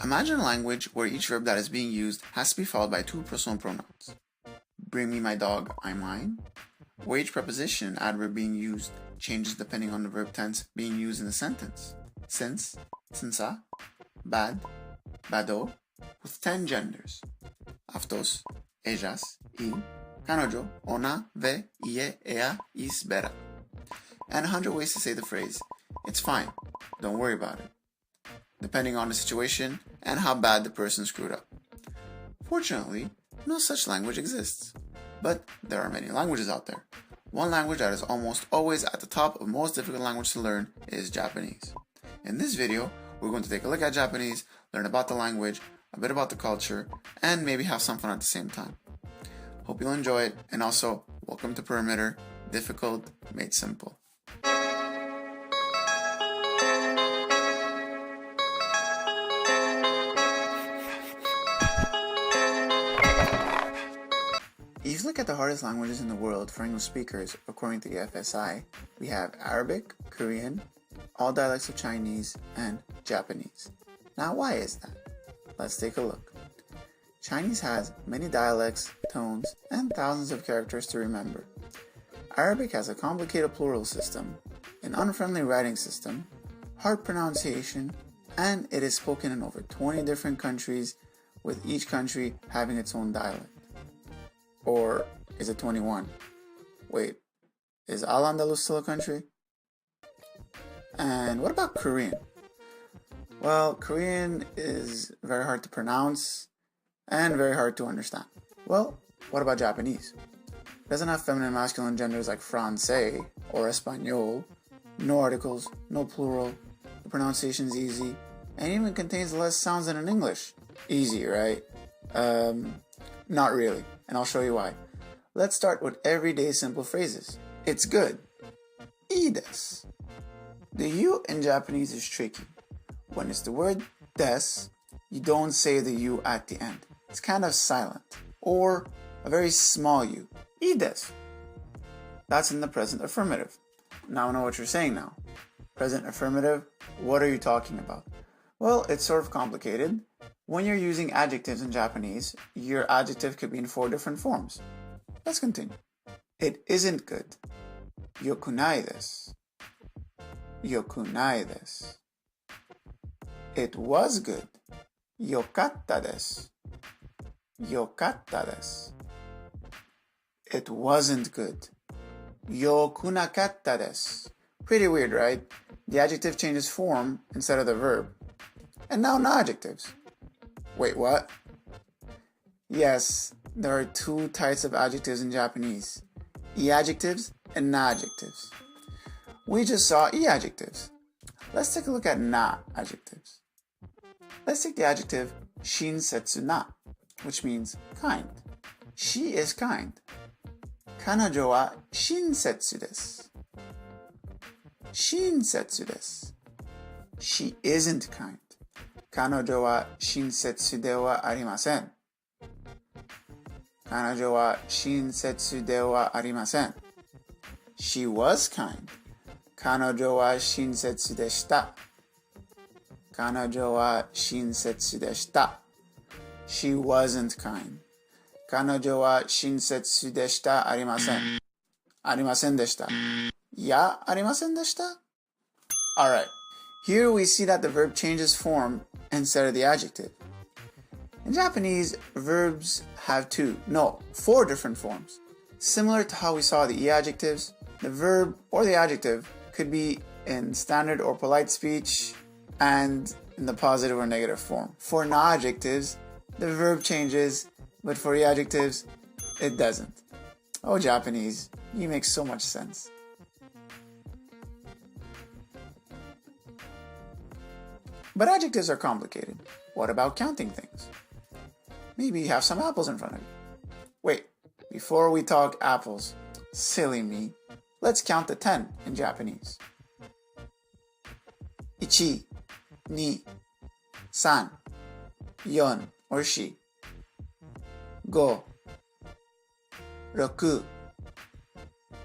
Imagine a language where each verb that is being used has to be followed by two personal pronouns. Bring me my dog, I mine. Where each preposition and adverb being used changes depending on the verb tense being used in the sentence. Since, sinsa, bad, bado, with 10 genders. Αυτός, ellas, y, kanojo, ona, ve, ie, ea, is, bera. And 100 ways to say the phrase, it's fine, don't worry about it, depending on the situation and how bad the person screwed up. Fortunately, no such language exists. But there are many languages out there. One language that is almost always at the top of most difficult language to learn is Japanese. In this video, we're going to take a look at Japanese, learn about the language, a bit about the culture, and maybe have some fun at the same time. Hope you'll enjoy it, and also, welcome to Perimeter, difficult made simple. If you look at the hardest languages in the world for English speakers, according to the FSI, we have Arabic, Korean, all dialects of Chinese, and Japanese. Now, why is that? Let's take a look. Chinese has many dialects, tones, and thousands of characters to remember. Arabic has a complicated plural system, an unfriendly writing system, hard pronunciation, and it is spoken in over 20 different countries, with each country having its own dialect. Or is it 21? Wait, is Al-Andalus still a country? And what about Korean? Well, Korean is very hard to pronounce and very hard to understand. Well, what about Japanese? It doesn't have feminine and masculine genders like Francais or Espanol, no articles, no plural, the pronunciation is easy, and even contains less sounds than in English. Easy, right? Not really, and I'll show you why. Let's start with everyday simple phrases. It's good. I desu. The U in Japanese is tricky. When it's the word des, you don't say the U at the end. It's kind of silent, or a very small U. I desu. That's in the present affirmative. Now I know what you're saying now. Present affirmative, what are you talking about? Well, it's sort of complicated. When you're using adjectives in Japanese, your adjective could be in 4 different forms. Let's continue. It isn't good. Yokunai desu. Yokunai desu. It was good. Yokatta desu. Yokatta desu. It wasn't good. Yokunakatta desu. Pretty weird, right? The adjective changes form instead of the verb. And now no adjectives. Wait, what? Yes, there are 2 types of adjectives in Japanese. E-adjectives and na-adjectives. We just saw E-adjectives. Let's take a look at na-adjectives. Let's take the adjective shinsetsu na, which means kind. She is kind. Kanajo wa shinsetsu desu. Shinsetsu desu. She isn't kind. 彼女は親切ではありません。彼女は親切ではありません。She was kind. 彼女は親切でした。彼女は親切でした。She wasn't kind. 彼女は親切でしたありません。ありませんでした。いや、ありませんでした。Alright. Here we see that the verb changes form instead of the adjective. In Japanese, verbs have 4 different forms. Similar to how we saw the E-adjectives, the verb or the adjective could be in standard or polite speech and in the positive or negative form. For non-adjectives, the verb changes, but for E-adjectives, it doesn't. Oh, Japanese, you make so much sense. But adjectives are complicated. What about counting things? Maybe you have some apples in front of you. Wait, before we talk apples, silly me, let's count to 10 in Japanese. 1, 2, 3, 4 or 4, 5, 6, 7 or 7, 8,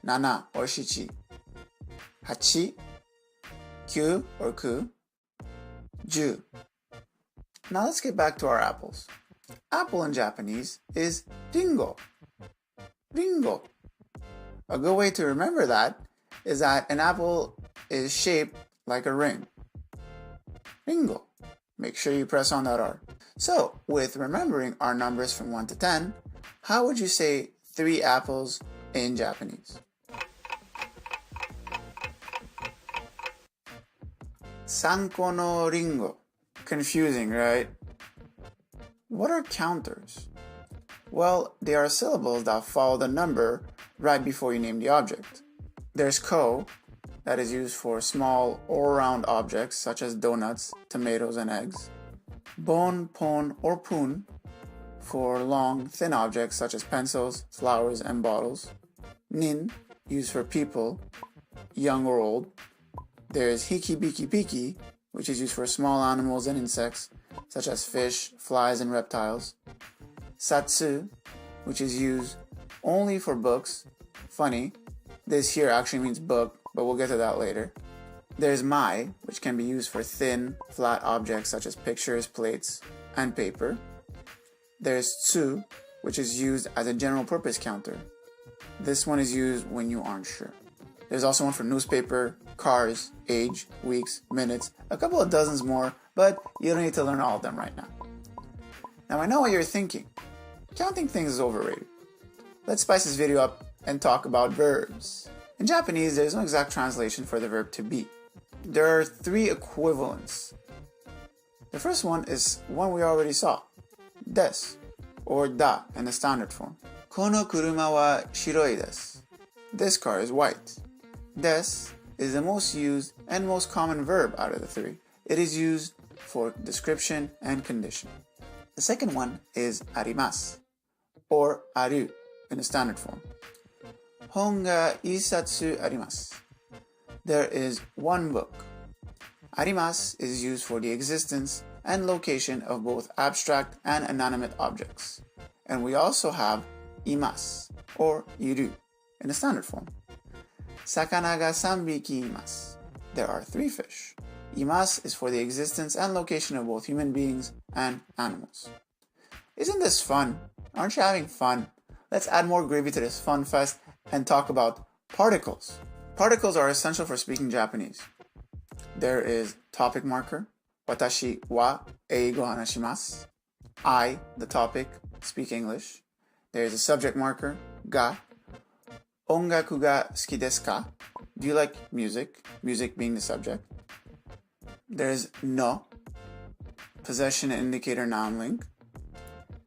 9 or 9, 10, Now let's get back to our apples. Apple in Japanese is ringo. Ringo. A good way to remember that is that an apple is shaped like a ring. Ringo. Make sure you press on that R. So, with remembering our numbers from 1 to 10, how would you say 3 apples in Japanese? Sanko no ringo. Confusing, right? What are counters? Well, they are syllables that follow the number right before you name the object. There's ko, that is used for small or round objects such as donuts, tomatoes, and eggs. Bon, pon, or pun for long, thin objects such as pencils, flowers, and bottles. Nin, used for people, young or old. There's hiki biki piki, which is used for small animals and insects such as fish, flies, and reptiles. Satsu, which is used only for books. Funny, this here actually means book, but we'll get to that later. There's mai, which can be used for thin, flat objects such as pictures, plates, and paper. There's tsu, which is used as a general purpose counter. This one is used when you aren't sure. There's also one for newspaper, cars, age, weeks, minutes, a couple of dozens more, but you don't need to learn all of them right now. Now I know what you're thinking. Counting things is overrated. Let's spice this video up and talk about verbs. In Japanese, there is no exact translation for the verb to be. There are 3 equivalents. The first one is one we already saw, desu, or da in the standard form. Kono kuruma wa shiroi desu. This car is white. Desu is the most used and most common verb out of the 3. It is used for description and condition. The second one is arimasu, or aru in the standard form. Hon ga isatsu arimasu. There is one book. Arimasu is used for the existence and location of both abstract and inanimate objects. And we also have imasu, or iru, in the standard form. Sakana ga 3 biki imasu. There are 3 fish. Imasu is for the existence and location of both human beings and animals. Isn't this fun? Aren't you having fun? Let's add more gravy to this fun fest and talk about particles. Particles are essential for speaking Japanese. There is topic marker. Watashi wa eigo hanashimasu. I, the topic, speak English. There is a subject marker. Ga. Ongaku ga suki desu ka? Do you like music? Music being the subject. There's no. Possession indicator noun link.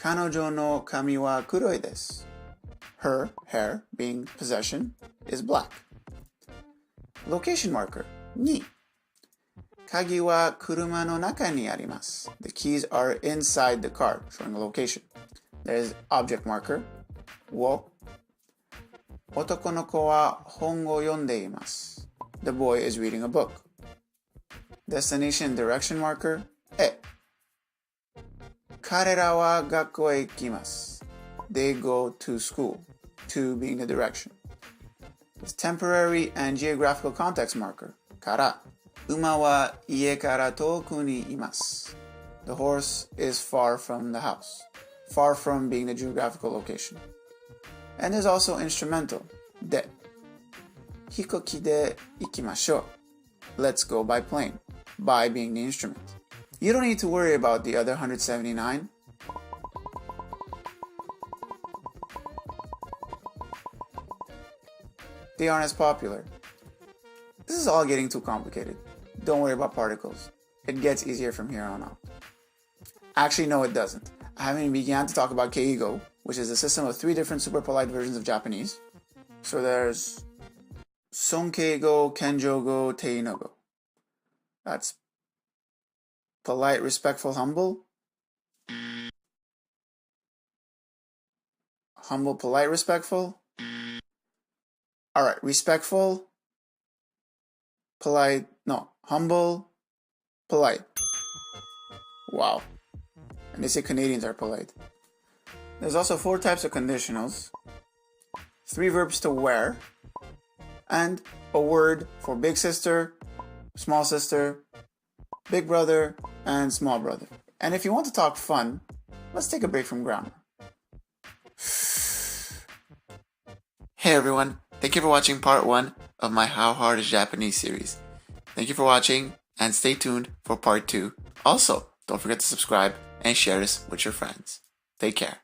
Kanojo no kami wa kuroi desu. Her, hair, being possession, is black. Location marker, ni. Kagi wa kuruma no naka ni arimasu. The keys are inside the car, showing a location. There's object marker, wo. Otoko no ko wa hon o yonde imasu. The boy is reading a book. Destination direction marker, e. Karera wa gakko e ikimasu. They go to school, to being the direction. It's temporary and geographical context marker, kara. Uma wa ie kara toku ni imasu. The horse is far from the house, far from being the geographical location. And there's also instrumental, de. Hikoki de ikimashou. Let's go by plane, by being the instrument. You don't need to worry about the other 179. They aren't as popular. This is all getting too complicated. Don't worry about particles. It gets easier from here on out. Actually, no, it doesn't. I haven't even began to talk about Keigo, which is a system of 3 different super polite versions of Japanese. So there's Sonkeigo, Kenjogo, Teinogo. That's polite, respectful, humble. Humble, polite, respectful. Alright, respectful, polite, no, humble, polite. Wow. And they say Canadians are polite. There's also 4 types of conditionals, 3 verbs to wear, and a word for big sister, small sister, big brother, and small brother. And if you want to talk fun, let's take a break from grammar. Hey everyone, thank you for watching part 1 of my How Hard is Japanese series. Thank you for watching and stay tuned for part 2. Also, don't forget to subscribe and share this with your friends. Take care.